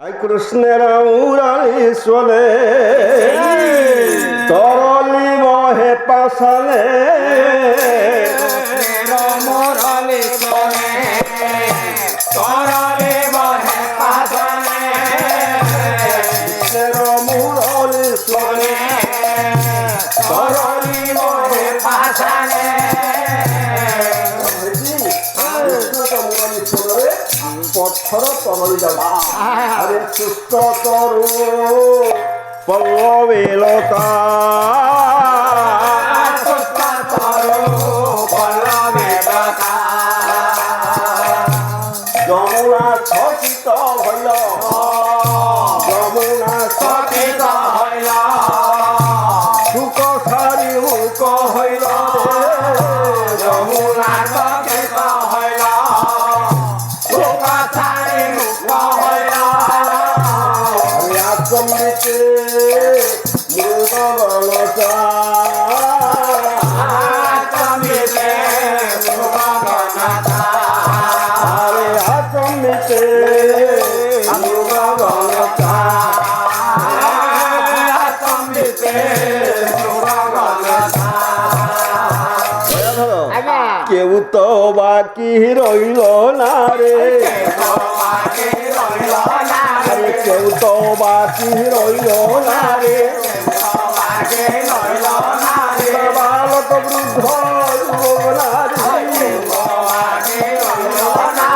কৃষ্ণের মুরারি চলে তরলি বহে পাশালে মুরালি চলে তরলি বহে পাশালে কৃষ্ণের মুরারি চলে তরলি বহে পাশালে পথর তরলি যাওয়া আরে সুস্থ তরু পল্লবেলতা যমুনা ছকিত হইল যমুনা সকিত হইল সুখ সারি মুখ হইল যমুনা সকিত হইল সুখ ছাড়ি মুখ হইল আচম্বিতে মৃগগণতা আচম্বিতে মৃগগণতা আরে আচম্বিতে মৃগগণতা আচম্বিতে মৃগগণতা আজ্ঞা কেউ তো বাকি রইল না রে বাকি রইল না আরে কেউ তো বাকি রইল না রে বাকি রইল না বালক বৃদ্ধ যুবক নারী বাকি রইল না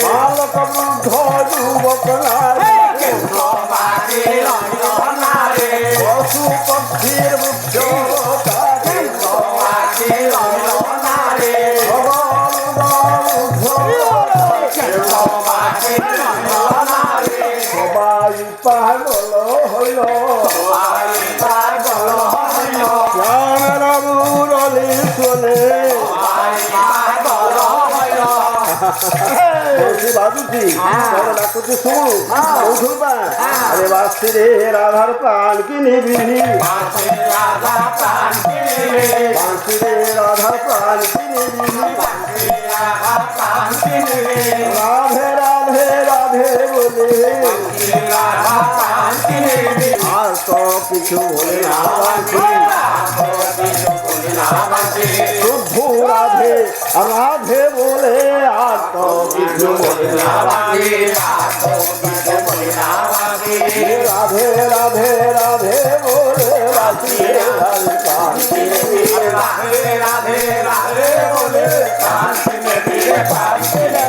বালক বৃদ্ধ যুবক নারী বাকি রইল না পশু পক্ষীর বৃক্ষ লতারি বাকি রইল না বাকি রইল না সবাই পাগল হইল পাগল হইল প্রাণের মুরলি চলে পাগল হইল বলছি বাজুছি তবে ডাকুছি শুন উঠুন পা আরে বাসি রে রাধার প্রাণ কি নিবি বাঁশি রাধা প্রাণ কিনিবে বাসি রে রাধার প্রাণ কি নিবি বাঁশি রাধা প্রাণ কিনিবে রাধে রাধে রাধে বলে রাধা প্রাণ কিনিবে আর তো কিছু বলে না বাসি শুদ্ধ রাধে রাধে বলে আর তো কিছু বলে না রাধে রাধে রাধে বলে বাসি রাধে প্রাণ কি নিবি রাধে রাধে রাধে বলে প্রাণ কিনিবে প্রাণ কিনিবে